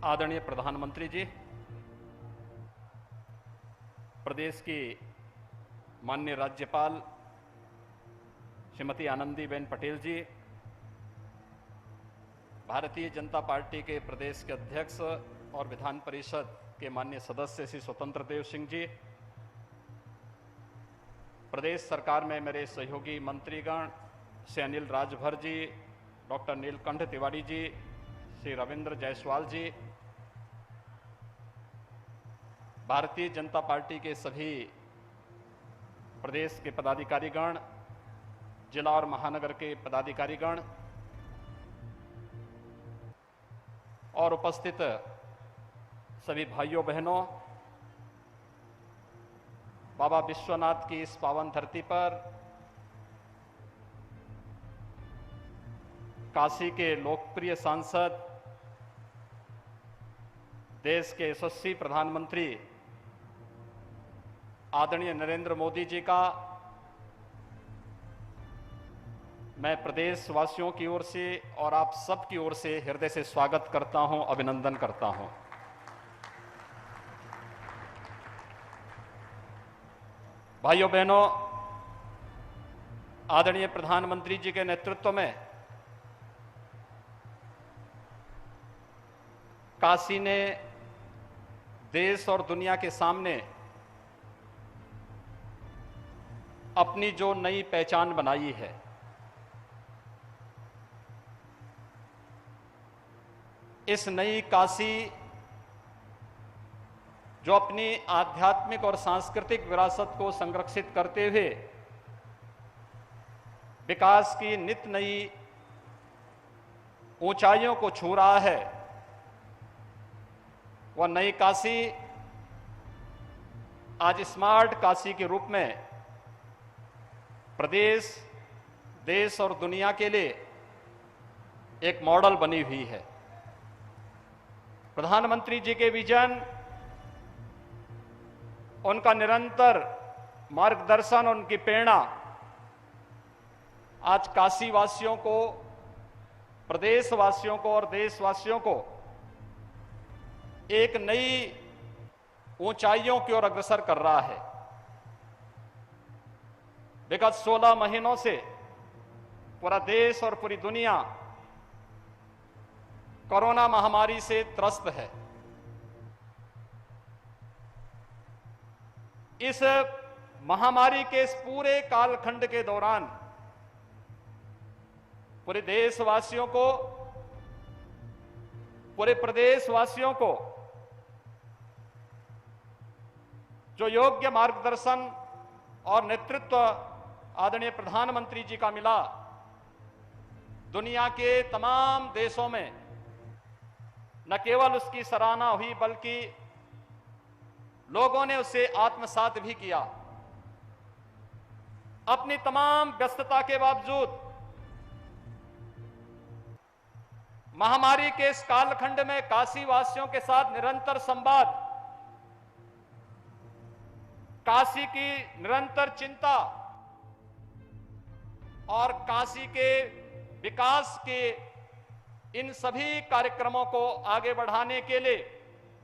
आदरणीय प्रधानमंत्री जी, प्रदेश की माननीय राज्यपाल श्रीमती आनंदीबेन पटेल जी, भारतीय जनता पार्टी के प्रदेश के अध्यक्ष और विधान परिषद के माननीय सदस्य श्री स्वतंत्र देव सिंह जी, प्रदेश सरकार में मेरे सहयोगी मंत्रीगण श्री अनिल राजभर जी, डॉक्टर नीलकंठ तिवारी जी, श्री रविंद्र जायसवाल जी, भारतीय जनता पार्टी के सभी प्रदेश के पदाधिकारीगण, जिला और महानगर के पदाधिकारीगण और उपस्थित सभी भाइयों बहनों, बाबा विश्वनाथ की इस पावन धरती पर काशी के लोकप्रिय सांसद, देश के यशस्वी प्रधानमंत्री आदरणीय नरेंद्र मोदी जी का मैं प्रदेश वासियों की ओर से और आप सब की ओर से हृदय से स्वागत करता हूं, अभिनंदन करता हूं। भाइयों बहनों, आदरणीय प्रधानमंत्री जी के नेतृत्व में काशी ने देश और दुनिया के सामने अपनी जो नई पहचान बनाई है, इस नई काशी जो अपनी आध्यात्मिक और सांस्कृतिक विरासत को संरक्षित करते हुए विकास की नित नई ऊंचाइयों को छू रहा है, वह नई काशी आज स्मार्ट काशी के रूप में प्रदेश, देश और दुनिया के लिए एक मॉडल बनी हुई है। प्रधानमंत्री जी के विजन, उनका निरंतर मार्गदर्शन, उनकी प्रेरणा आज काशी वासियों को, प्रदेश वासियों को और देशवासियों को एक नई ऊंचाइयों की ओर अग्रसर कर रहा है। विगत 16 महीनों से पूरा देश और पूरी दुनिया कोरोना महामारी से त्रस्त है। इस महामारी के इस पूरे कालखंड के दौरान पूरे देशवासियों को, पूरे प्रदेशवासियों को जो योग्य मार्गदर्शन और नेतृत्व आदरणीय प्रधानमंत्री जी का मिला, दुनिया के तमाम देशों में न केवल उसकी सराहना हुई बल्कि लोगों ने उसे आत्मसात भी किया। अपनी तमाम व्यस्तता के बावजूद महामारी के इस कालखंड में काशी वासियों के साथ निरंतर संवाद, काशी की निरंतर चिंता और काशी के विकास के इन सभी कार्यक्रमों को आगे बढ़ाने के लिए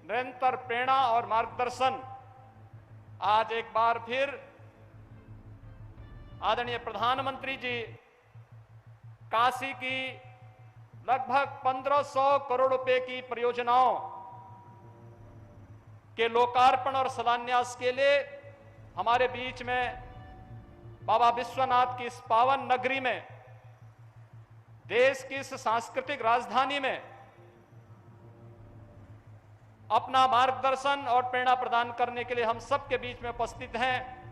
निरंतर प्रेरणा और मार्गदर्शन आज एक बार फिर आदरणीय प्रधानमंत्री जी काशी की लगभग 1500 करोड़ रुपए की परियोजनाओं के लोकार्पण और शिलान्यास के लिए हमारे बीच में बाबा विश्वनाथ की इस पावन नगरी में, देश की इस सांस्कृतिक राजधानी में अपना मार्गदर्शन और प्रेरणा प्रदान करने के लिए हम सबके बीच में उपस्थित हैं।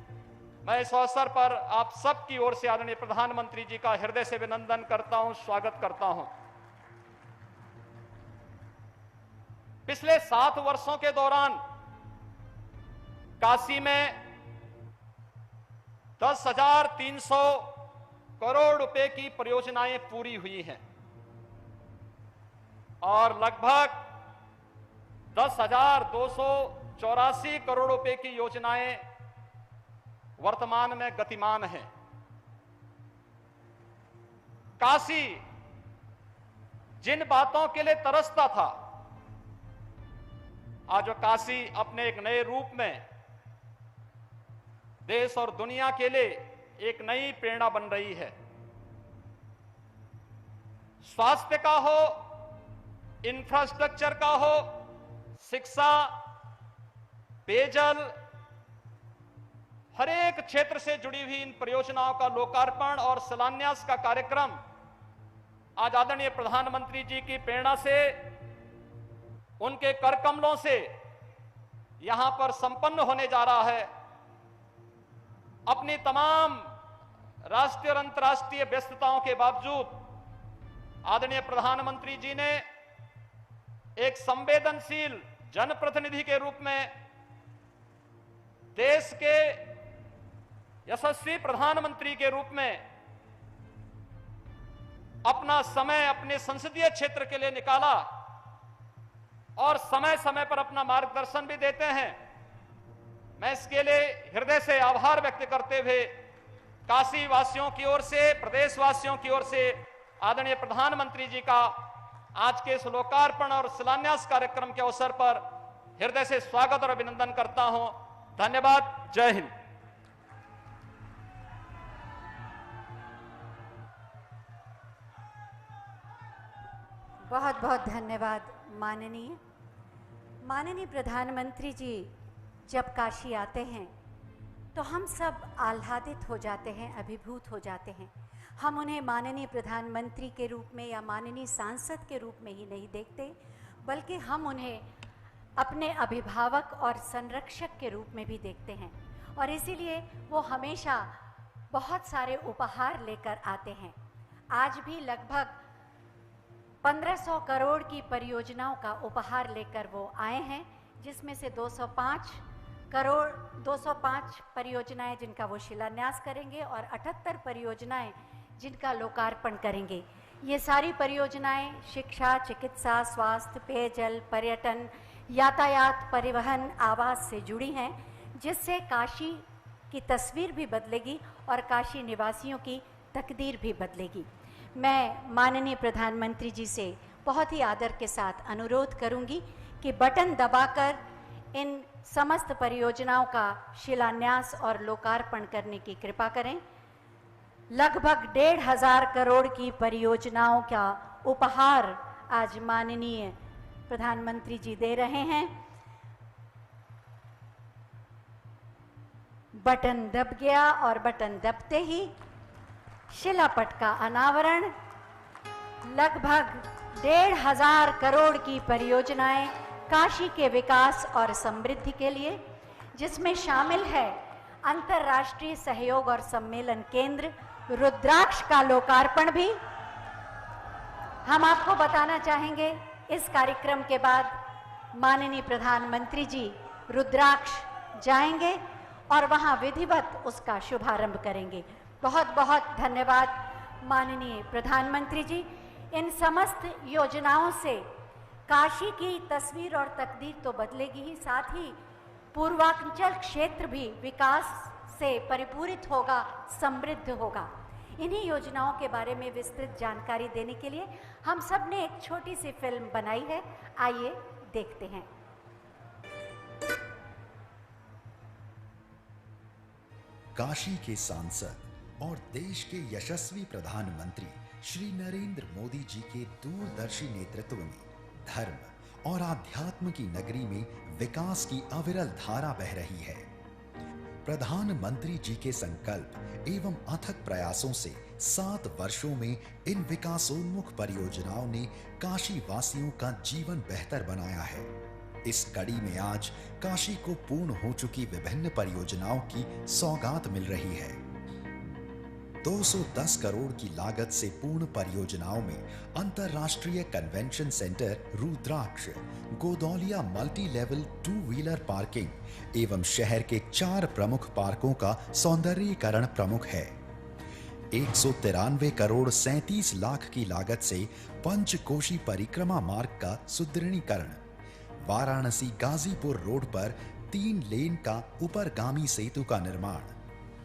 मैं इस अवसर पर आप सबकी ओर से आदरणीय प्रधानमंत्री जी का हृदय से अभिनंदन करता हूं, स्वागत करता हूं। पिछले 7 वर्षों के दौरान काशी में 10,300 करोड़ रुपए की परियोजनाएं पूरी हुई हैं और लगभग 10,284 करोड़ रुपए की योजनाएं वर्तमान में गतिमान हैं। काशी जिन बातों के लिए तरसता था, आज वो काशी अपने एक नए रूप में देश और दुनिया के लिए एक नई प्रेरणा बन रही है। स्वास्थ्य का हो, इंफ्रास्ट्रक्चर का हो, शिक्षा, पेयजल, हर एक क्षेत्र से जुड़ी हुई इन परियोजनाओं का लोकार्पण और शिलान्यास का कार्यक्रम आज आदरणीय प्रधानमंत्री जी की प्रेरणा से, उनके कर कमलों से यहां पर संपन्न होने जा रहा है। अपनी तमाम राष्ट्रीय और अंतर्राष्ट्रीय व्यस्तताओं के बावजूद आदरणीय प्रधानमंत्री जी ने एक संवेदनशील जनप्रतिनिधि के रूप में देश के यशस्वी प्रधानमंत्री के रूप में अपना समय अपने संसदीय क्षेत्र के लिए निकाला और समय समय पर अपना मार्गदर्शन भी देते हैं। मैं इसके लिए हृदय से आभार व्यक्त करते हुए काशी वासियों की ओर से, प्रदेशवासियों की ओर से आदरणीय प्रधानमंत्री जी का आज के इस लोकार्पण और शिलान्यास कार्यक्रम के अवसर पर हृदय से स्वागत और अभिनंदन करता हूं। धन्यवाद। जय हिंद। बहुत बहुत धन्यवाद माननीय प्रधानमंत्री जी जब काशी आते हैं तो हम सब आह्लादित हो जाते हैं, अभिभूत हो जाते हैं। हम उन्हें माननीय प्रधानमंत्री के रूप में या माननीय सांसद के रूप में ही नहीं देखते, बल्कि हम उन्हें अपने अभिभावक और संरक्षक के रूप में भी देखते हैं। और इसीलिए वो हमेशा बहुत सारे उपहार लेकर आते हैं। आज भी लगभग 1500 करोड़ की परियोजनाओं का उपहार लेकर वो आए हैं, जिसमें से 205 परियोजनाएं जिनका वो शिलान्यास करेंगे और 78 परियोजनाएं जिनका लोकार्पण करेंगे। ये सारी परियोजनाएं शिक्षा, चिकित्सा, स्वास्थ्य, पेयजल, पर्यटन, यातायात, परिवहन, आवास से जुड़ी हैं, जिससे काशी की तस्वीर भी बदलेगी और काशी निवासियों की तकदीर भी बदलेगी। मैं माननीय प्रधानमंत्री जी से बहुत ही आदर के साथ अनुरोध करूंगी कि बटन दबाकर इन समस्त परियोजनाओं का शिलान्यास और लोकार्पण करने की कृपा करें। लगभग 1500 करोड़ की परियोजनाओं का उपहार आज माननीय प्रधानमंत्री जी दे रहे हैं। बटन दब गया और बटन दबते ही शिलापट का अनावरण। लगभग 1500 करोड़ की परियोजनाएं काशी के विकास और समृद्धि के लिए, जिसमें शामिल है अंतर्राष्ट्रीय सहयोग और सम्मेलन केंद्र रुद्राक्ष का लोकार्पण भी। हम आपको बताना चाहेंगे इस कार्यक्रम के बाद माननीय प्रधानमंत्री जी रुद्राक्ष जाएंगे और वहां विधिवत उसका शुभारंभ करेंगे। बहुत बहुत धन्यवाद माननीय प्रधानमंत्री जी। इन समस्त योजनाओं से काशी की तस्वीर और तकदीर तो बदलेगी ही, साथ ही पूर्वांचल क्षेत्र भी विकास से परिपूरित होगा, समृद्ध होगा। इन्हीं योजनाओं के बारे में विस्तृत जानकारी देने के लिए हम सब ने एक छोटी सी फिल्म बनाई है, आइए देखते हैं। काशी के सांसद और देश के यशस्वी प्रधानमंत्री श्री नरेंद्र मोदी जी के दूरदर्शी नेतृत्व में धर्म और आध्यात्म की नगरी में विकास की अविरल धारा बह रही है। प्रधानमंत्री जी के संकल्प एवं अथक प्रयासों से 7 वर्षों में इन विकासोन्मुख परियोजनाओं ने काशी वासियों का जीवन बेहतर बनाया है। इस कड़ी में आज काशी को पूर्ण हो चुकी विभिन्न परियोजनाओं की सौगात मिल रही है। 210 करोड़ की लागत से पूर्ण परियोजनाओं में अंतरराष्ट्रीय convention centre Rudraksh, Godowlia multi level 2 wheeler parking एवं शहर के 4 प्रमुख पार्कों का सौंदर्यीकरण प्रमुख है। 193 करोड़ 37 लाख की लागत से पंचकोशी परिक्रमा मार्ग का सुदृढ़ीकरण, वाराणसी गाजीपुर रोड पर 3 लेन का ऊपरगामी सेतु का निर्माण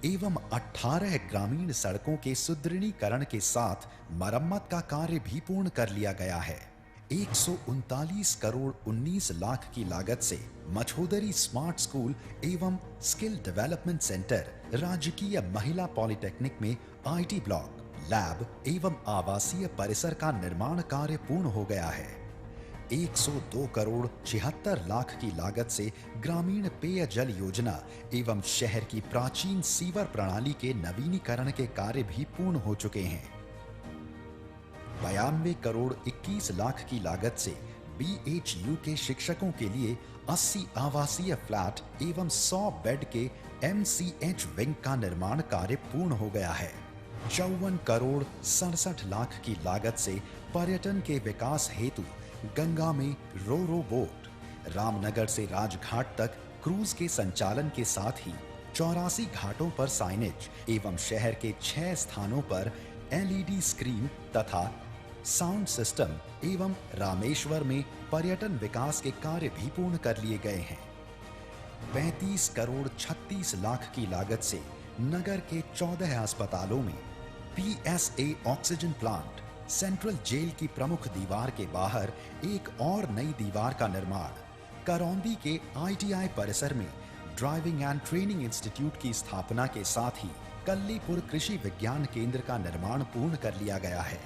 एवं 18 ग्रामीण सड़कों के सुदृढ़ीकरण के साथ मरम्मत का कार्य भी पूर्ण कर लिया गया है। 139 करोड़ 19 लाख की लागत से मछोदरी स्मार्ट स्कूल एवं स्किल डेवलपमेंट सेंटर, राजकीय महिला पॉलिटेक्निक में आईटी ब्लॉक, लैब एवं आवासीय परिसर का निर्माण कार्य पूर्ण हो गया है। 102 करोड़ 76 लाख की लागत से ग्रामीण पेयजल योजना एवं शहर की प्राचीन सीवर प्रणाली के नवीनीकरण के कार्य भी पूर्ण हो चुके हैं। 92 करोड़ 21 लाख की लागत से BHU के शिक्षकों के लिए 80 आवासीय फ्लैट एवं 100 बेड के MCH विंग का निर्माण कार्य पूर्ण हो गया है। 54 करोड़ 67 लाख की लागत से पर्यटन के विकास हेतु गंगा में रो बोट, रामनगर से राजघाट तक क्रूज के संचालन के साथ ही 84 घाटों पर साइनेज एवं शहर के 6 स्थानों पर LED स्क्रीन तथा साउंड सिस्टम एवं रामेश्वर में पर्यटन विकास के कार्य भी पूर्ण कर लिए गए हैं। 35 करोड़ 36 लाख की लागत से नगर के 14 अस्पतालों में PSA oxygen plant, central jail की प्रमुख दीवार के बाहर एक और नई दीवार का निर्माण, करौंदी के ITI परिसर में ड्राइविंग एंड ट्रेनिंग इंस्टीट्यूट की स्थापना के साथ ही कल्लीपुर कृषि विज्ञान केंद्र का निर्माण पूर्ण कर लिया गया है।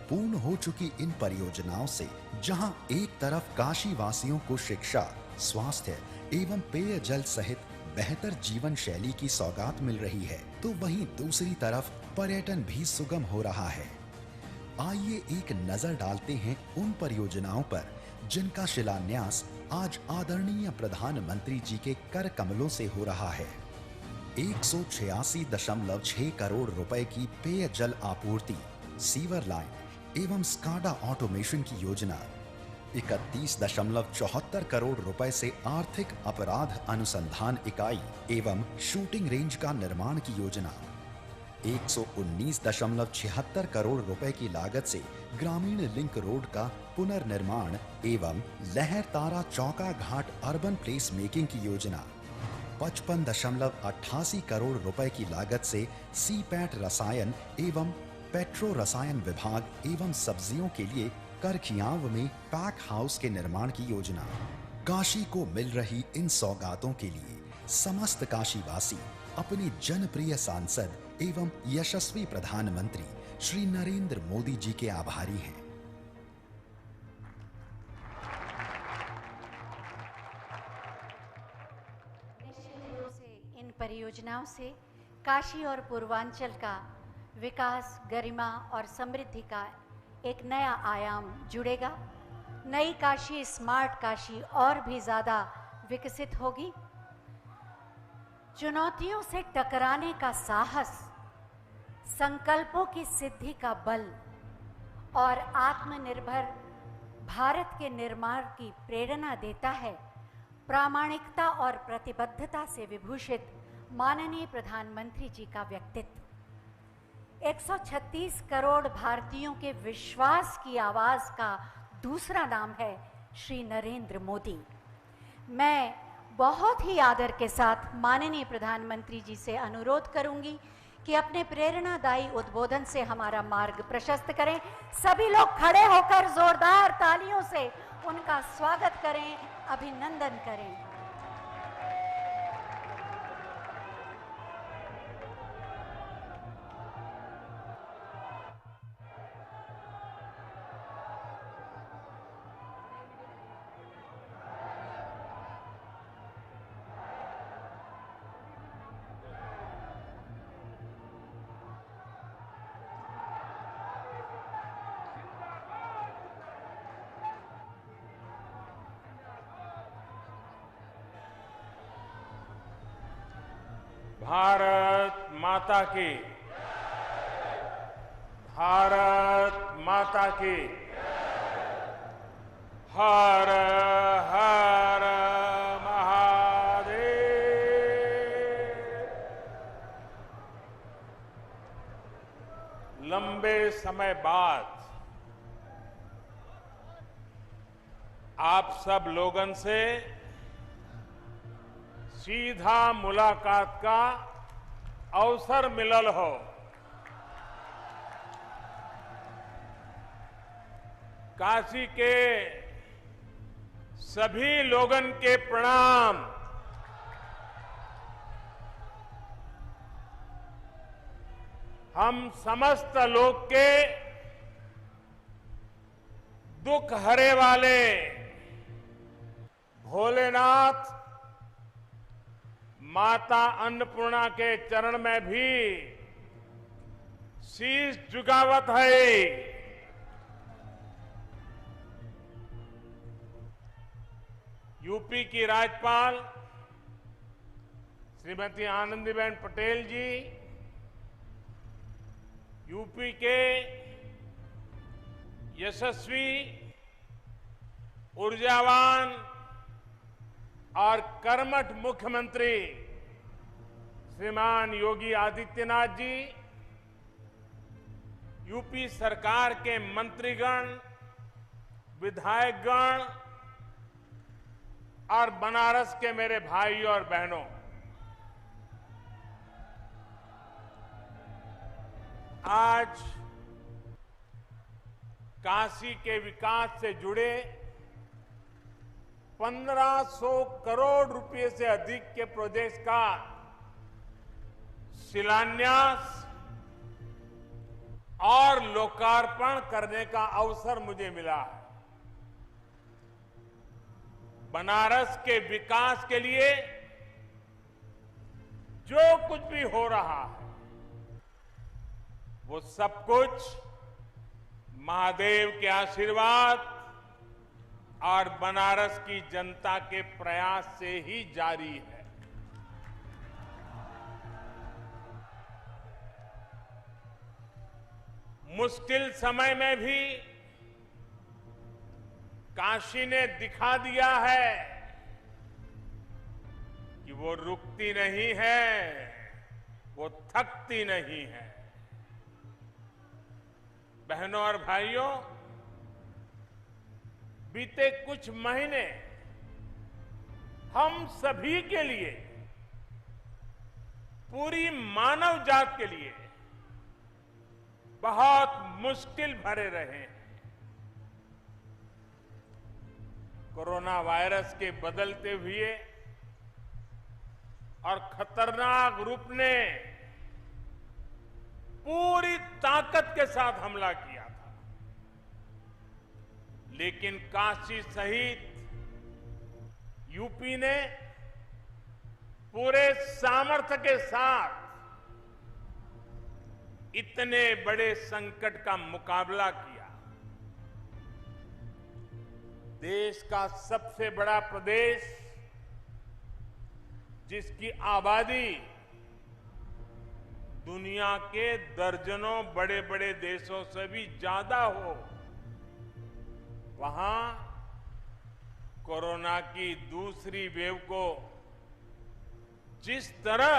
पूर्ण हो चुकी इन परियोजनाओं से जहां एक तरफ काशी वासियों को शिक्षा, स्वास्थ्य एवं पेयजल सहित बेहतर जीवन शैली की सौगात मिल रही है, तो वहीं दूसरी तरफ पर्यटन भी सुगम हो रहा है। आइए एक नजर डालते हैं उन परियोजनाओं पर जिनका शिलान्यास आज आदरणीय प्रधानमंत्री जी के कर कमलों से हो रहा है। 186.6 करोड़ रुपए की पेयजल आपूर्ति, सीवर लाइन एवं स्काडा ऑटोमेशन की योजना, 31.74 करोड़ रुपए से आर्थिक अपराध अनुसंधान इकाई एवं शूटिंग रेंज का निर्माण की योजना, 119.76 करोड़ रुपए की लागत से ग्रामीण लिंक रोड का पुनर्निर्माण एवं लहरतारा चौका घाट अर्बन प्लेस मेकिंग की योजना, 55.88 करोड़ रुपए की लागत से सीपैट रसायन एवं पेट्रो रसायन विभाग एवं सब्जियों के लिए करखियांव में पैक हाउस के निर्माण की योजना। काशी को मिल रही इन सौगातों के लिए समस्त काशीवासी अपने जनप्रिय सांसद एवं यशस्वी प्रधानमंत्री श्री नरेंद्र मोदी जी के आभारी हैं। निश्चित रूप से इन परियोजनाओं से काशी और पूर्वांचल का विकास, गरिमा और समृद्धि का एक नया आयाम जुड़ेगा। नई काशी, स्मार्ट काशी और भी ज्यादा विकसित होगी। चुनौतियों से टकराने का साहस, संकल्पों की सिद्धि का बल और आत्मनिर्भर भारत के निर्माण की प्रेरणा देता है। प्रामाणिकता और प्रतिबद्धता से विभूषित माननीय प्रधानमंत्री जी का व्यक्तित्व 136 करोड़ भारतीयों के विश्वास की आवाज का दूसरा नाम है श्री नरेंद्र मोदी। मैं बहुत ही आदर के साथ माननीय प्रधानमंत्री जी से अनुरोध करूंगी कि अपने प्रेरणादायी उद्बोधन से हमारा मार्ग प्रशस्त करें। सभी लोग खड़े होकर जोरदार तालियों से उनका स्वागत करें, अभिनंदन करें। भारत माता की, भारत माता की, हर हर महादेव। लंबे समय बाद आप सब लोगन से सीधा मुलाकात का अवसर मिलल हो। काशी के सभी लोगन के प्रणाम। हम समस्त लोग के दुख हरे वाले भोलेनाथ माता अन्नपूर्णा के चरण में भी शीश झुकावत है। यूपी की राज्यपाल श्रीमती आनंदीबेन पटेल जी, यूपी के यशस्वी, ऊर्जावान और कर्मठ मुख्यमंत्री श्रीमान योगी आदित्यनाथ जी, यूपी सरकार के मंत्रीगण, विधायकगण और बनारस के मेरे भाइयों और बहनों, आज काशी के विकास से जुड़े 1500 करोड़ रुपए से अधिक के प्रोजेक्ट का शिलान्यास और लोकार्पण करने का अवसर मुझे मिला है। बनारस के विकास के लिए जो कुछ भी हो रहा है वो सब कुछ महादेव के आशीर्वाद और बनारस की जनता के प्रयास से ही जारी है। मुश्किल समय में भी काशी ने दिखा दिया है कि वो रुकती नहीं है, वो थकती नहीं है। बहनों और भाइयों, बीते कुछ महीने हम सभी के लिए, पूरी मानव जात के लिए बहुत मुश्किल भरे रहे हैं। कोरोना वायरस के बदलते हुए और खतरनाक रूप ने पूरी ताकत के साथ हमला किया था, लेकिन काशी सहित यूपी ने पूरे सामर्थ्य के साथ इतने बड़े संकट का मुकाबला किया। देश का सबसे बड़ा प्रदेश, जिसकी आबादी दुनिया के दर्जनों बड़े बड़े देशों से भी ज्यादा हो, वहां कोरोना की दूसरी वेव को जिस तरह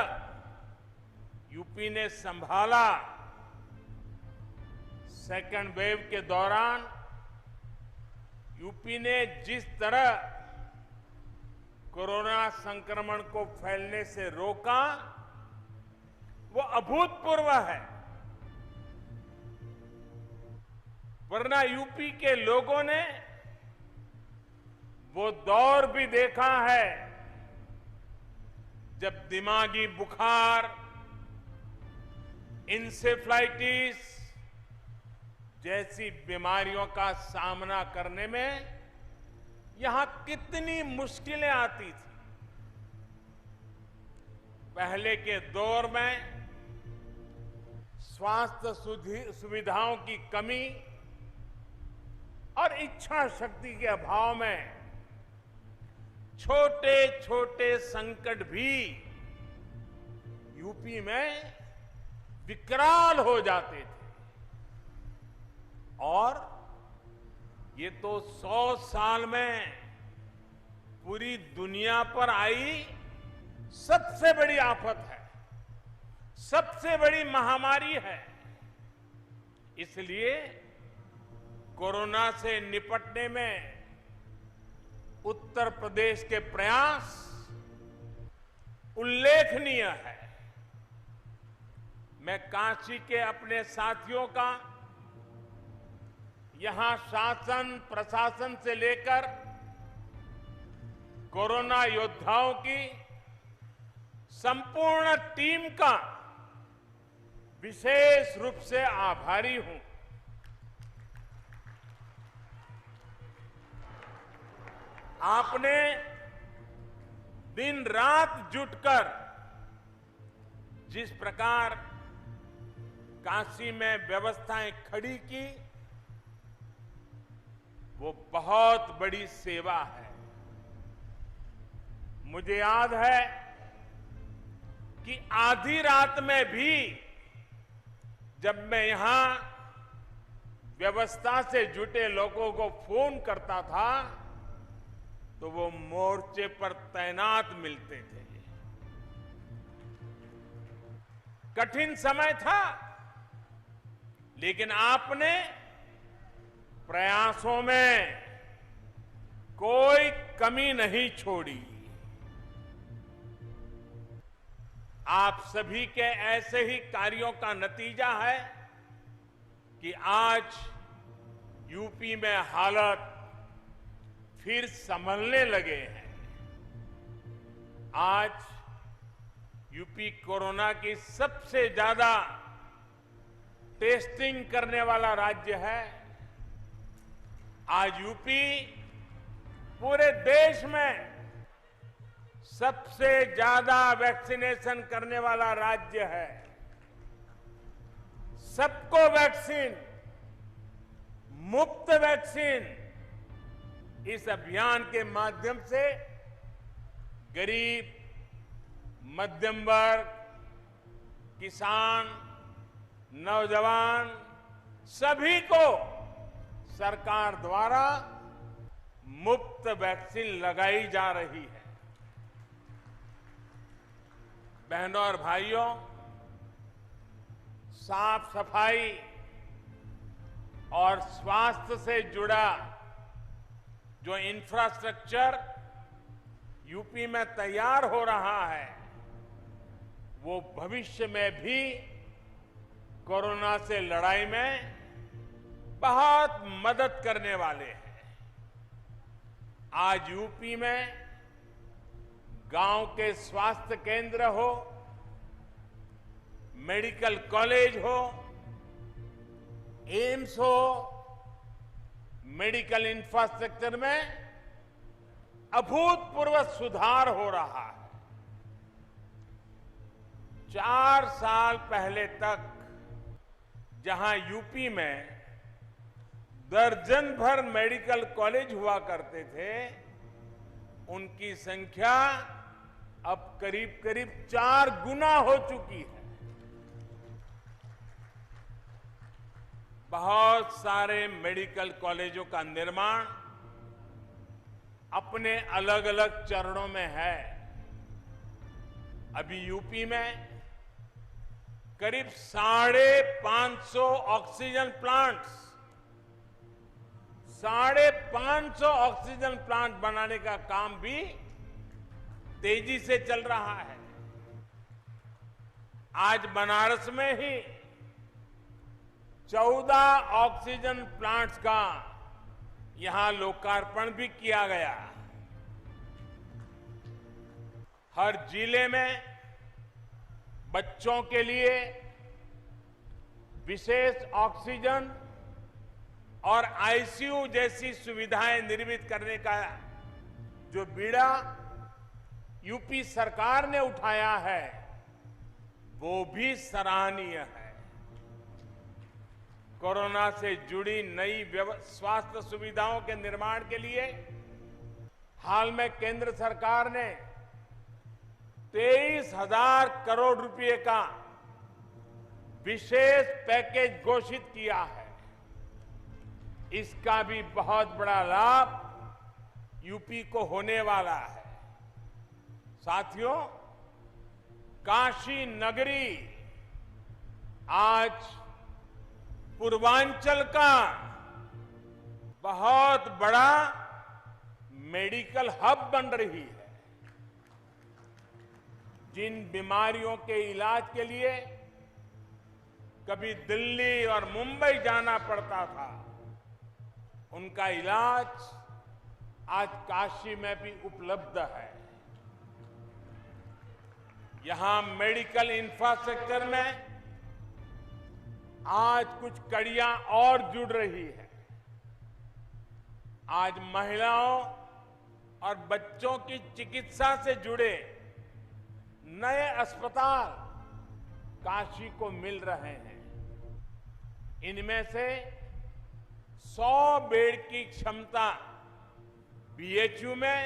यूपी ने संभाला, सेकेंड वेव के दौरान यूपी ने जिस तरह कोरोना संक्रमण को फैलने से रोका, वो अभूतपूर्व है। वरना यूपी के लोगों ने वो दौर भी देखा है जब दिमागी बुखार, इंसेफ्लाइटिस जैसी बीमारियों का सामना करने में यहां कितनी मुश्किलें आती थी। पहले के दौर में स्वास्थ्य सुविधाओं की कमी और इच्छा शक्ति के अभाव में छोटे छोटे संकट भी यूपी में विकराल हो जाते थे। और ये तो 100 साल में पूरी दुनिया पर आई सबसे बड़ी आफत है, सबसे बड़ी महामारी है। इसलिए कोरोना से निपटने में उत्तर प्रदेश के प्रयास उल्लेखनीय है। मैं काशी के अपने साथियों का यहां शासन प्रशासन से लेकर कोरोना योद्धाओं की संपूर्ण टीम का विशेष रूप से आभारी हूं। आपने दिन रात जुटकर जिस प्रकार काशी में व्यवस्थाएं खड़ी की, वो बहुत बड़ी सेवा है। मुझे याद है कि आधी रात में भी जब मैं यहां व्यवस्था से जुटे लोगों को फोन करता था तो वो मोर्चे पर तैनात मिलते थे। कठिन समय था, लेकिन आपने प्रयासों में कोई कमी नहीं छोड़ी। आप सभी के ऐसे ही कार्यों का नतीजा है कि आज यूपी में हालत फिर संभलने लगे हैं। आज यूपी कोरोना की सबसे ज्यादा टेस्टिंग करने वाला राज्य है। आज यूपी पूरे देश में सबसे ज्यादा वैक्सीनेशन करने वाला राज्य है। सबको वैक्सीन, मुफ्त वैक्सीन, इस अभियान के माध्यम से गरीब, मध्यम वर्ग, किसान, नौजवान सभी को सरकार द्वारा मुफ्त वैक्सीन लगाई जा रही है। बहनों और भाइयों, साफ सफाई और स्वास्थ्य से जुड़ा जो इंफ्रास्ट्रक्चर यूपी में तैयार हो रहा है, वो भविष्य में भी कोरोना से लड़ाई में बहुत मदद करने वाले हैं। आज यूपी में गांव के स्वास्थ्य केंद्र हो, मेडिकल कॉलेज हो, एम्स हो, मेडिकल इंफ्रास्ट्रक्चर में अभूतपूर्व सुधार हो रहा है। 4 साल पहले तक जहां यूपी में दर्जन भर मेडिकल कॉलेज हुआ करते थे, उनकी संख्या अब करीब करीब 4 गुना हो चुकी है। बहुत सारे मेडिकल कॉलेजों का निर्माण अपने अलग अलग चरणों में है। अभी यूपी में करीब 550 ऑक्सीजन प्लांट्स, 550 ऑक्सीजन प्लांट बनाने का काम भी तेजी से चल रहा है। आज बनारस में ही 14 ऑक्सीजन प्लांट्स का यहां लोकार्पण भी किया गया। हर जिले में बच्चों के लिए विशेष ऑक्सीजन और आईसीयू जैसी सुविधाएं निर्मित करने का जो बीड़ा यूपी सरकार ने उठाया है, वो भी सराहनीय है। कोरोना से जुड़ी नई स्वास्थ्य सुविधाओं के निर्माण के लिए हाल में केंद्र सरकार ने 23,000 करोड़ रुपए का विशेष पैकेज घोषित किया है। इसका भी बहुत बड़ा लाभ यूपी को होने वाला है। साथियों, काशी नगरी आज पूर्वांचल का बहुत बड़ा मेडिकल हब बन रही है। जिन बीमारियों के इलाज के लिए कभी दिल्ली और मुंबई जाना पड़ता था, उनका इलाज आज काशी में भी उपलब्ध है। यहां मेडिकल इंफ्रास्ट्रक्चर में आज कुछ कड़ियां और जुड़ रही है। आज महिलाओं और बच्चों की चिकित्सा से जुड़े नए अस्पताल काशी को मिल रहे हैं। इनमें से 100 बेड की क्षमता बीएचयू में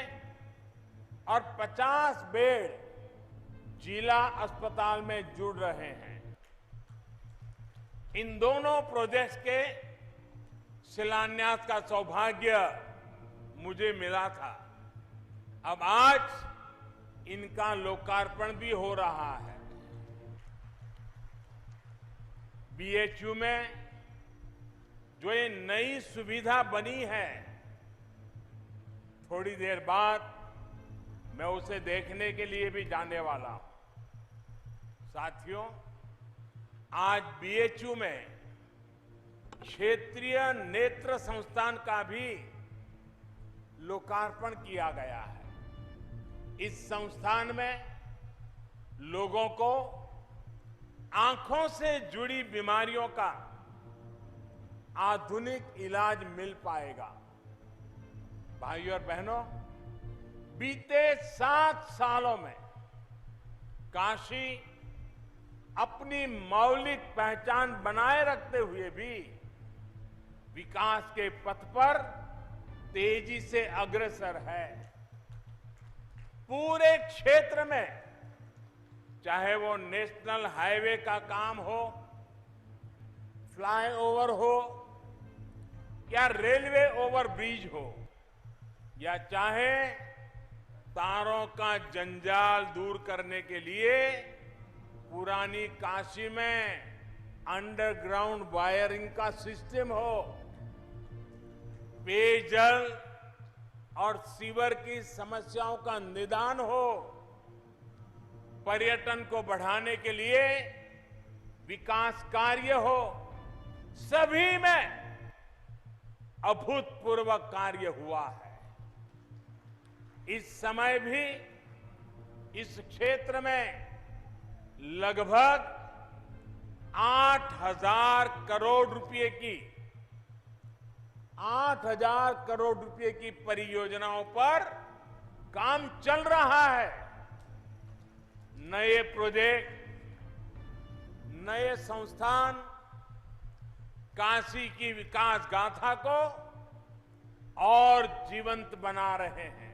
और 50 बेड जिला अस्पताल में जुड़ रहे हैं। इन दोनों प्रोजेक्ट्स के शिलान्यास का सौभाग्य मुझे मिला था। अब आज इनका लोकार्पण भी हो रहा है। बीएचयू में जो ये नई सुविधा बनी है, थोड़ी देर बाद मैं उसे देखने के लिए भी जाने वाला हूं। साथियों, आज बीएचयू में क्षेत्रीय नेत्र संस्थान का भी लोकार्पण किया गया है। इस संस्थान में लोगों को आंखों से जुड़ी बीमारियों का आधुनिक इलाज मिल पाएगा। भाइयों और बहनों, बीते 7 सालों में काशी अपनी मौलिक पहचान बनाए रखते हुए भी विकास के पथ पर तेजी से अग्रसर है। पूरे क्षेत्र में, चाहे वो नेशनल हाईवे का काम हो, फ्लाईओवर हो या रेलवे ओवरब्रिज हो, या चाहे तारों का जंजाल दूर करने के लिए पुरानी काशी में अंडरग्राउंड वायरिंग का सिस्टम हो, पेयजल और सीवर की समस्याओं का निदान हो, पर्यटन को बढ़ाने के लिए विकास कार्य हो, सभी में अभूतपूर्व कार्य हुआ है। इस समय भी इस क्षेत्र में लगभग 8,000 करोड़ रुपए की परियोजनाओं पर काम चल रहा है। नए प्रोजेक्ट, नए संस्थान काशी की विकास गाथा को और जीवंत बना रहे हैं।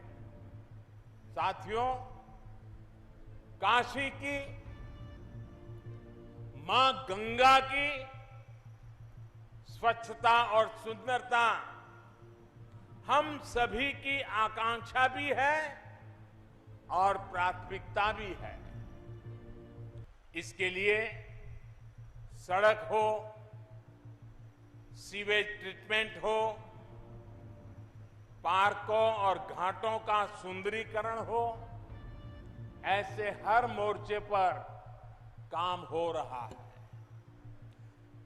साथियों, काशी की मां गंगा की स्वच्छता और सुंदरता हम सभी की आकांक्षा भी है और प्राथमिकता भी है। इसके लिए सड़क हो, सीवेज ट्रीटमेंट हो, पार्कों और घाटों का सुंदरीकरण हो, ऐसे हर मोर्चे पर काम हो रहा है।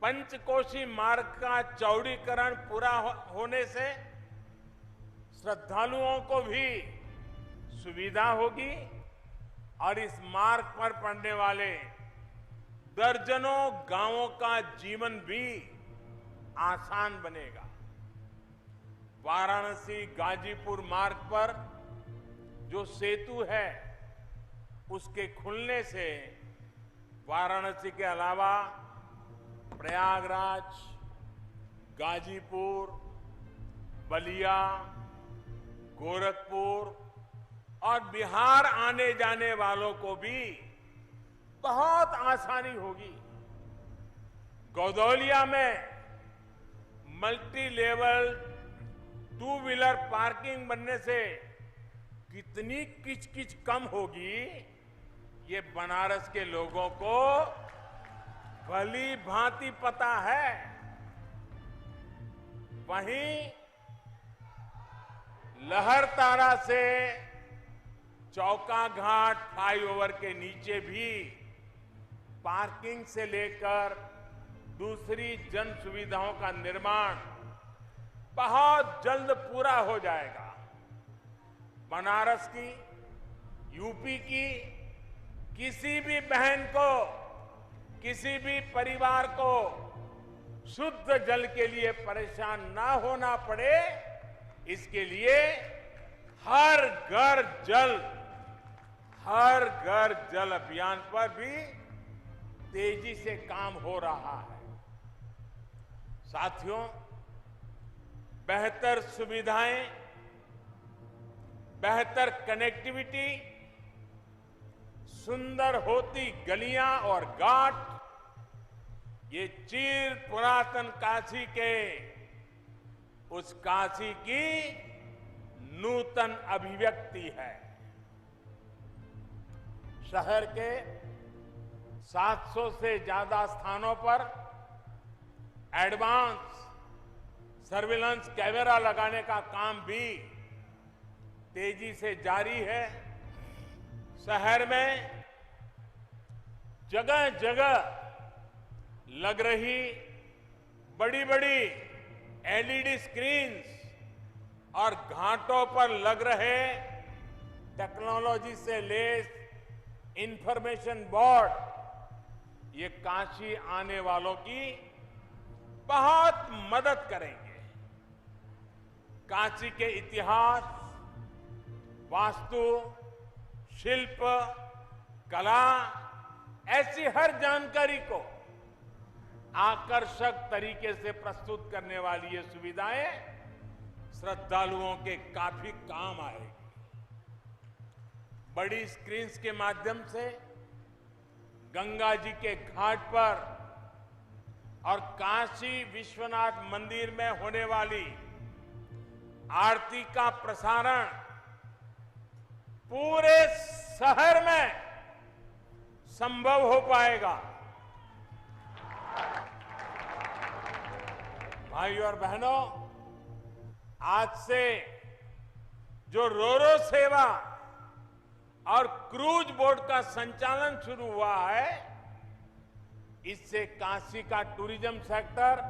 पंचकोशी मार्ग का चौड़ीकरण पूरा होने से श्रद्धालुओं को भी सुविधा होगी और इस मार्ग पर पड़ने वाले दर्जनों गांवों का जीवन भी आसान बनेगा। वाराणसी गाजीपुर मार्ग पर जो सेतु है, उसके खुलने से वाराणसी के अलावा प्रयागराज, गाजीपुर, बलिया, गोरखपुर और बिहार आने जाने वालों को भी बहुत आसानी होगी। गौदौलिया में मल्टी लेवल 2 व्हीलर पार्किंग बनने से कितनी किचकिच कम होगी, ये बनारस के लोगों को भली भांति पता है। वहीं लहरतारा से चौका घाट फ्लाईओवर के नीचे भी पार्किंग से लेकर दूसरी जन सुविधाओं का निर्माण बहुत जल्द पूरा हो जाएगा। बनारस की, यूपी की किसी भी बहन को, किसी भी परिवार को शुद्ध जल के लिए परेशान ना होना पड़े, इसके लिए हर घर जल अभियान पर भी तेजी से काम हो रहा है। साथियों, बेहतर सुविधाएं, बेहतर कनेक्टिविटी, सुंदर होती गलियां और घाट, ये चिर पुरातन काशी के उस काशी की नूतन अभिव्यक्ति है। शहर के 700 से ज्यादा स्थानों पर एडवांस सर्विलांस कैमरा लगाने का काम भी तेजी से जारी है। शहर में जगह जगह लग रही बड़ी बड़ी एलईडी स्क्रीन्स और घाटों पर लग रहे टेक्नोलॉजी से लैस इंफॉर्मेशन बोर्ड, ये काशी आने वालों की बहुत मदद करेंगे। काशी के इतिहास, वास्तु, शिल्प, कला, ऐसी हर जानकारी को आकर्षक तरीके से प्रस्तुत करने वाली ये सुविधाएं श्रद्धालुओं के काफी काम आएगी। बड़ी स्क्रीन्स के माध्यम से गंगा जी के घाट पर और काशी विश्वनाथ मंदिर में होने वाली आरती का प्रसारण पूरे शहर में संभव हो पाएगा। भाइयों और बहनों, आज से जो रोरो सेवा और क्रूज बोट का संचालन शुरू हुआ है, इससे काशी का टूरिज्म सेक्टर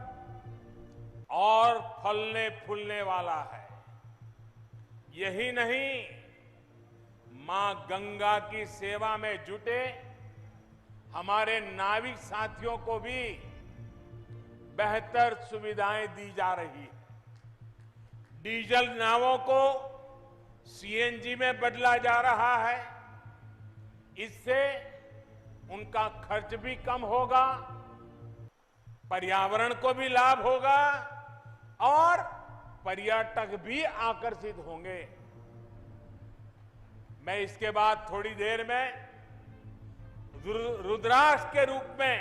और फलने फूलने वाला है। यही नहीं, मां गंगा की सेवा में जुटे हमारे नाविक साथियों को भी बेहतर सुविधाएं दी जा रही है। डीजल नावों को सीएनजी में बदला जा रहा है। इससे उनका खर्च भी कम होगा, पर्यावरण को भी लाभ होगा और पर्यटक भी आकर्षित होंगे। मैं इसके बाद थोड़ी देर में रुद्राक्ष के रूप में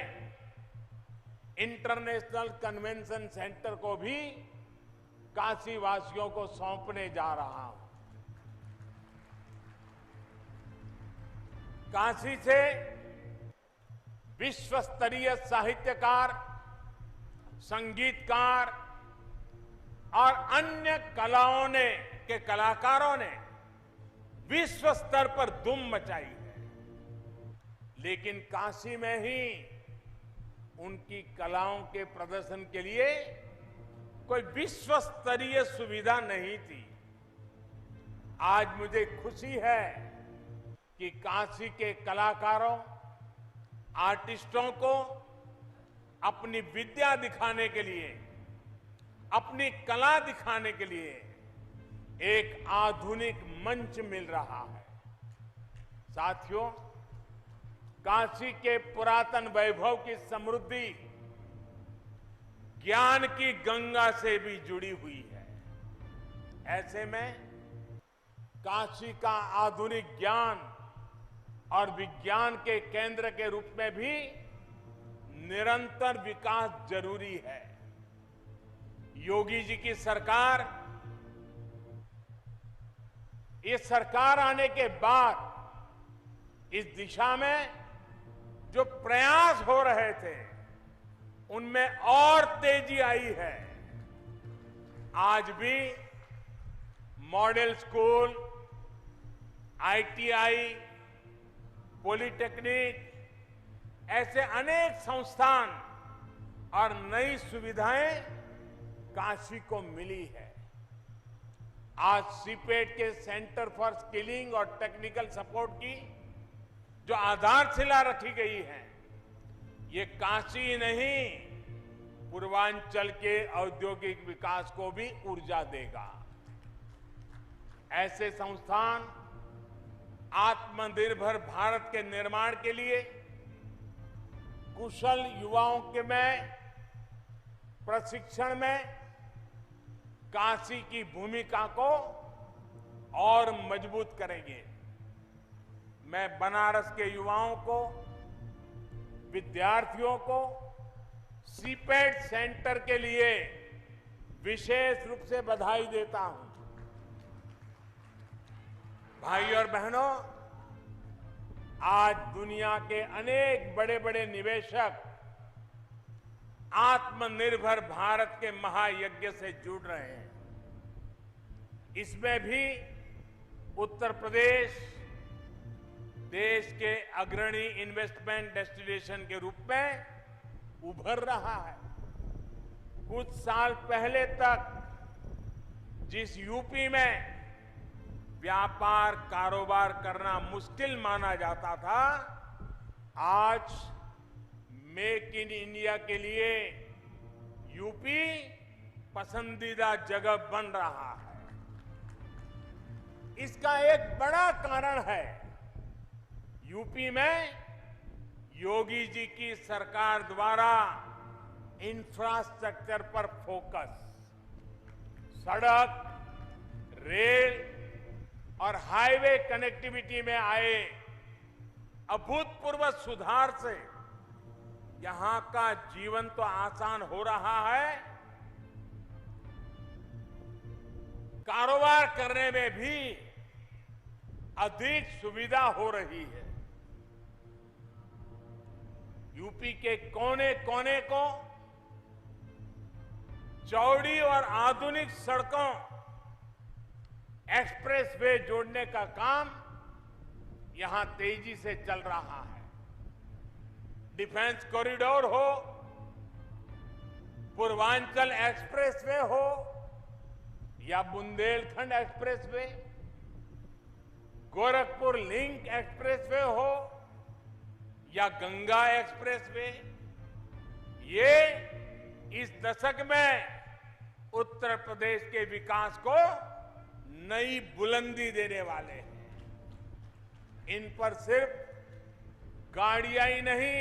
इंटरनेशनल कन्वेंशन सेंटर को भी काशी वासियों को सौंपने जा रहा हूं। काशी से विश्व स्तरीय साहित्यकार, संगीतकार और अन्य कलाकारों ने विश्व स्तर पर धूम मचाई है। लेकिन काशी में ही उनकी कलाओं के प्रदर्शन के लिए कोई विश्व स्तरीय सुविधा नहीं थी। आज मुझे खुशी है कि काशी के कलाकारों, आर्टिस्टों को अपनी विद्या दिखाने के लिए, अपनी कला दिखाने के लिए एक आधुनिक मंच मिल रहा है। साथियों, काशी के पुरातन वैभव की समृद्धि ज्ञान की गंगा से भी जुड़ी हुई है। ऐसे में काशी का आधुनिक ज्ञान और विज्ञान के केंद्र के रूप में भी निरंतर विकास जरूरी है। योगी जी की सरकार, ये सरकार आने के बाद इस दिशा में जो प्रयास हो रहे थे, उनमें और तेजी आई है। आज भी मॉडल स्कूल, आईटीआई, पॉलिटेक्निक, ऐसे अनेक संस्थान और नई सुविधाएं काशी को मिली है। आज सीपेट के सेंटर फॉर स्किलिंग और टेक्निकल सपोर्ट की जो आधारशिला रखी गई है, ये काशी ही नहीं, पूर्वांचल के औद्योगिक विकास को भी ऊर्जा देगा। ऐसे संस्थान आत्मनिर्भर भारत के निर्माण के लिए कुशल युवाओं के प्रशिक्षण में काशी की भूमिका को और मजबूत करेंगे। मैं बनारस के युवाओं को, विद्यार्थियों को सीपेट सेंटर के लिए विशेष रूप से बधाई देता हूं। भाई और बहनों, आज दुनिया के अनेक बड़े बड़े निवेशक आत्मनिर्भर भारत के महायज्ञ से जुड़ रहे हैं। इसमें भी उत्तर प्रदेश देश के अग्रणी इन्वेस्टमेंट डेस्टिनेशन के रूप में उभर रहा है। कुछ साल पहले तक जिस यूपी में व्यापार कारोबार करना मुश्किल माना जाता था, आज मेक इन इंडिया के लिए यूपी पसंदीदा जगह बन रहा है। इसका एक बड़ा कारण है, यूपी में योगी जी की सरकार द्वारा इंफ्रास्ट्रक्चर पर फोकस, सड़क, रेल और हाईवे कनेक्टिविटी में आए अभूतपूर्व सुधार से यहां का जीवन तो आसान हो रहा है, कारोबार करने में भी अधिक सुविधा हो रही है। यूपी के कोने कोने को चौड़ी और आधुनिक सड़कों, एक्सप्रेसवे जोड़ने का काम यहां तेजी से चल रहा है। डिफेंस कॉरिडोर हो, पूर्वांचल एक्सप्रेसवे हो या Bundelkhand expressway, Gorakhpur link expressway हो या गंगा एक्सप्रेसवे, ये इस दशक में उत्तर प्रदेश के विकास को नई बुलंदी देने वाले हैं। इन पर सिर्फ गाड़ियां ही नहीं,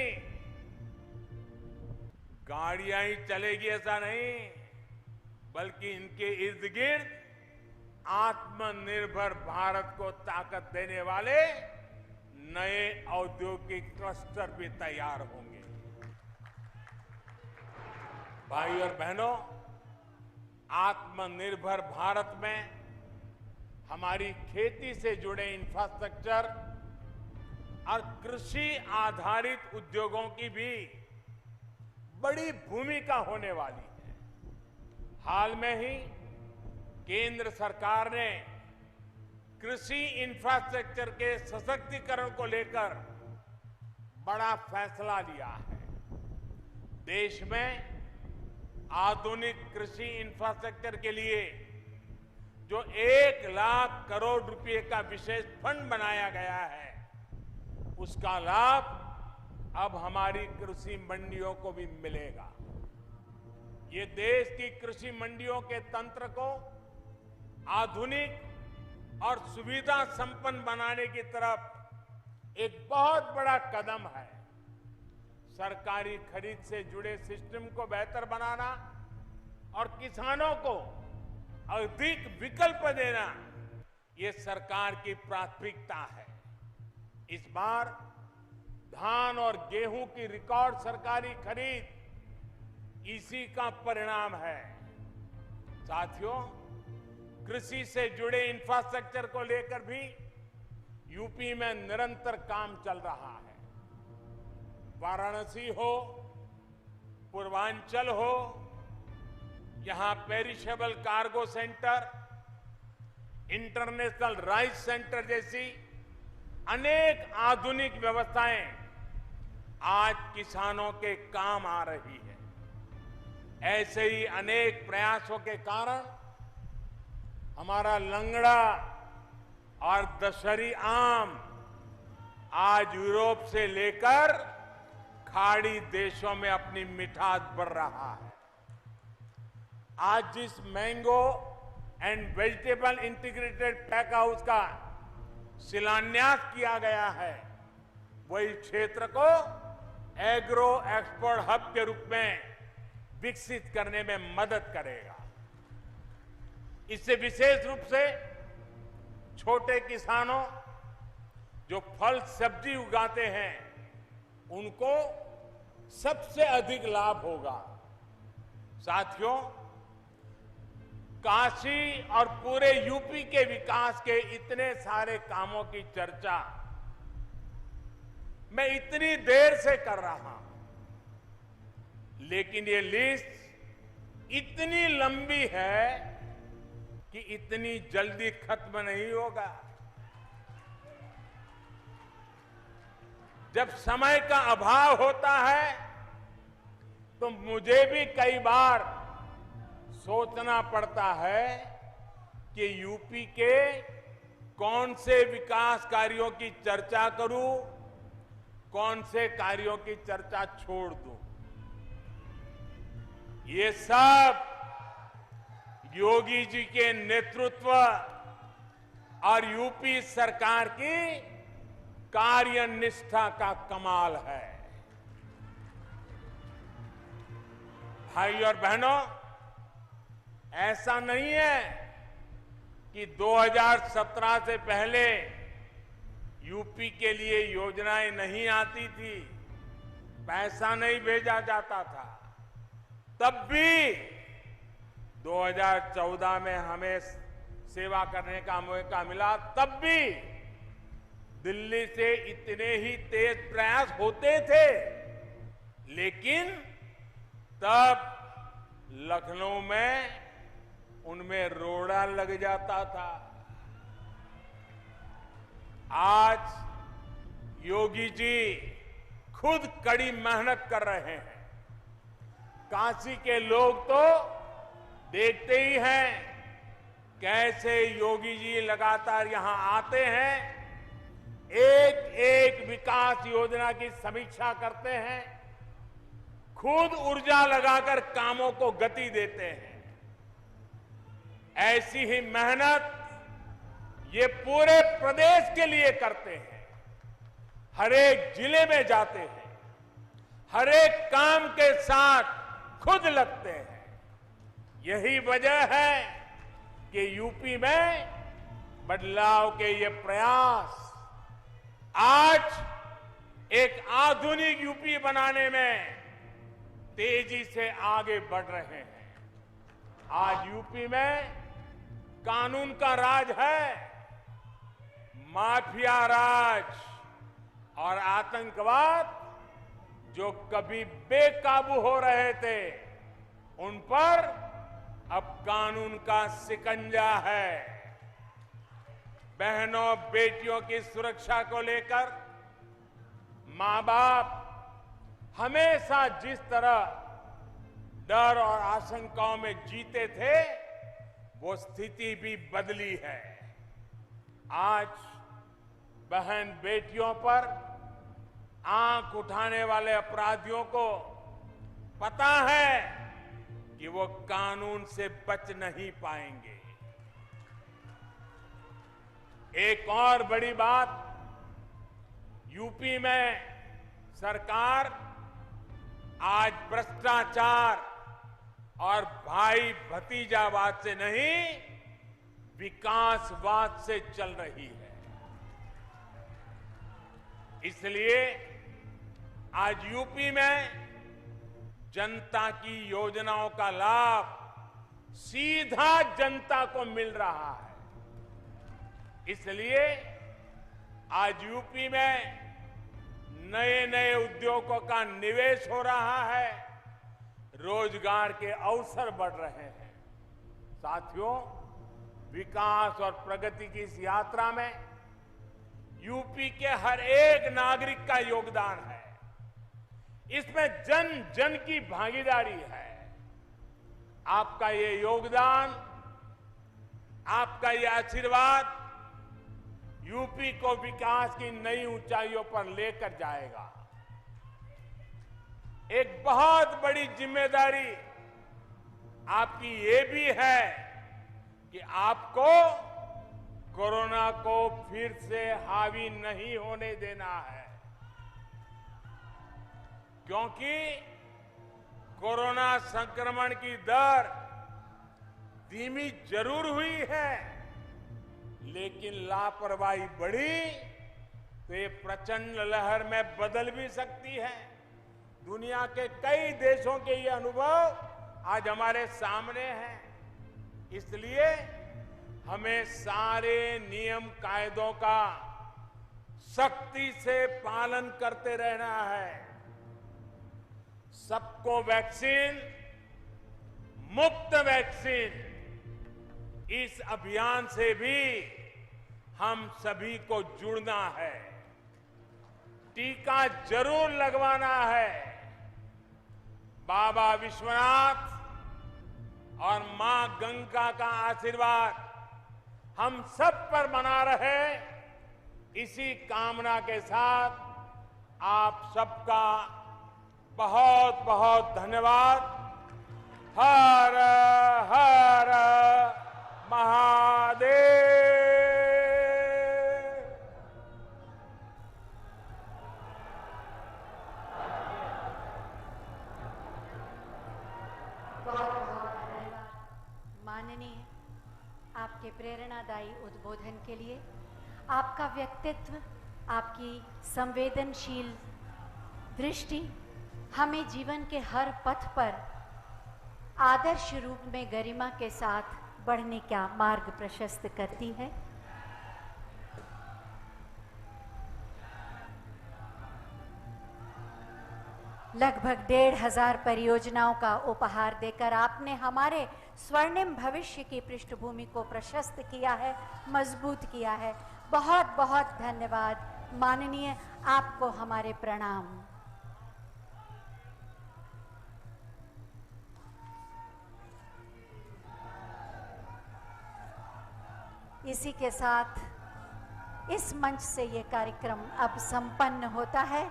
गाड़ियां ही चलेगी ऐसा नहीं, बल्कि इनके इर्द गिर्द आत्मनिर्भर भारत को ताकत देने वाले नए औद्योगिक क्लस्टर भी तैयार होंगे। भाई और बहनों, आत्मनिर्भर भारत में हमारी खेती से जुड़े इंफ्रास्ट्रक्चर और कृषि आधारित उद्योगों की भी बड़ी भूमिका होने वाली है। हाल में ही केंद्र सरकार ने कृषि इंफ्रास्ट्रक्चर के सशक्तिकरण को लेकर बड़ा फैसला लिया है। देश में आधुनिक कृषि इंफ्रास्ट्रक्चर के लिए जो 1 लाख करोड़ रुपए का विशेष फंड बनाया गया है, उसका लाभ अब हमारी कृषि मंडियों को भी मिलेगा। ये देश की कृषि मंडियों के तंत्र को आधुनिक और सुविधा संपन्न बनाने की तरफ एक बहुत बड़ा कदम है। सरकारी खरीद से जुड़े सिस्टम को बेहतर बनाना और किसानों को अधिक विकल्प देना, ये सरकार की प्राथमिकता है। इस बार धान और गेहूं की रिकॉर्ड सरकारी खरीद इसी का परिणाम है। साथियों, कृषि से जुड़े इंफ्रास्ट्रक्चर को लेकर भी यूपी में निरंतर काम चल रहा है। वाराणसी हो, पूर्वांचल हो, यहां perishable cargo centre, international rice centre जैसी अनेक आधुनिक व्यवस्थाएं आज किसानों के काम आ रही है। ऐसे ही अनेक प्रयासों के कारण हमारा लंगड़ा और दशहरी आम आज यूरोप से लेकर खाड़ी देशों में अपनी मिठास बढ़ रहा है। आज जिस mango and vegetable integrated pack house का शिलान्यास किया गया है, वही क्षेत्र को एग्रो एक्सपोर्ट हब के रूप में विकसित करने में मदद करेगा। इससे विशेष रूप से छोटे किसानों जो फल सब्जी उगाते हैं उनको सबसे अधिक लाभ होगा। साथियों, काशी और पूरे यूपी के विकास के इतने सारे कामों की चर्चा मैं इतनी देर से कर रहा हूं, लेकिन ये लिस्ट इतनी लंबी है कि इतनी जल्दी खत्म नहीं होगा। जब समय का अभाव होता है तो मुझे भी कई बार सोचना पड़ता है कि यूपी के कौन से विकास कार्यों की चर्चा करूं, कौन से कार्यों की चर्चा छोड़ दूं। ये सब योगी जी के नेतृत्व और यूपी सरकार की कार्यनिष्ठा का कमाल है। भाई और बहनों, ऐसा नहीं है कि 2017 से पहले यूपी के लिए योजनाएं नहीं आती थी, पैसा नहीं भेजा जाता था। तब भी 2014 में हमें सेवा करने का मौका मिला, तब भी दिल्ली से इतने ही तेज प्रयास होते थे, लेकिन तब लखनऊ में उनमें रोड़ा लग जाता था। आज योगी जी खुद कड़ी मेहनत कर रहे हैं। काशी के लोग तो देखते ही हैं कैसे योगी जी लगातार यहां आते हैं, एक एक विकास योजना की समीक्षा करते हैं, खुद ऊर्जा लगाकर कामों को गति देते हैं। ऐसी ही मेहनत ये पूरे प्रदेश के लिए करते हैं। हर एक जिले में जाते हैं, हर एक काम के साथ खुद लगते हैं। यही वजह है कि यूपी में बदलाव के ये प्रयास आज एक आधुनिक यूपी बनाने में तेजी से आगे बढ़ रहे हैं। आज यूपी में कानून का राज है, माफिया राज और आतंकवाद जो कभी बेकाबू हो रहे थे, उन पर अब कानून का शिकंजा है। बहनों बेटियों की सुरक्षा को लेकर मां बाप हमेशा जिस तरह डर और आशंकाओं में जीते थे, वो स्थिति भी बदली है। आज बहन बेटियों पर आंख उठाने वाले अपराधियों को पता है कि वो कानून से बच नहीं पाएंगे। एक और बड़ी बात, यूपी में सरकार आज भ्रष्टाचार और भाई भतीजावाद से नहीं, विकासवाद से चल रही है। इसलिए आज यूपी में जनता की योजनाओं का लाभ सीधा जनता को मिल रहा है। इसलिए आज यूपी में नए नए उद्योगों का निवेश हो रहा है, रोजगार के अवसर बढ़ रहे हैं। साथियों, विकास और प्रगति की इस यात्रा में यूपी के हर एक नागरिक का योगदान है। इसमें जन जन की भागीदारी है। आपका ये योगदान, आपका ये आशीर्वाद यूपी को विकास की नई ऊंचाइयों पर लेकर जाएगा। एक बहुत बड़ी जिम्मेदारी आपकी ये भी है कि आपको कोरोना को फिर से हावी नहीं होने देना है, क्योंकि कोरोना संक्रमण की दर धीमी जरूर हुई है, लेकिन लापरवाही बढ़ी तो ये प्रचंड लहर में बदल भी सकती है। दुनिया के कई देशों के ये अनुभव आज हमारे सामने हैं। इसलिए हमें सारे नियम कायदों का सख्ती से पालन करते रहना है। सबको वैक्सीन, मुफ्त वैक्सीन, इस अभियान से भी हम सभी को जुड़ना है। टीका जरूर लगवाना है। बाबा विश्वनाथ और मां गंगा का आशीर्वाद हम सब पर बना रहे, इसी कामना के साथ आप सबका बहुत बहुत धन्यवाद। हर हर महादेव। माननीय, आपके प्रेरणादायी उद्बोधन के लिए, आपका व्यक्तित्व, आपकी संवेदनशील दृष्टि हमें जीवन के हर पथ पर आदर्श रूप में गरिमा के साथ बढ़ने का मार्ग प्रशस्त करती है। लगभग 1,500 परियोजनाओं का उपहार देकर आपने हमारे स्वर्णिम भविष्य की पृष्ठभूमि को प्रशस्त किया है, मजबूत किया है। बहुत बहुत धन्यवाद माननीय, आपको हमारे प्रणाम। इसी के साथ इस मंच से ये कार्यक्रम अब संपन्न होता है।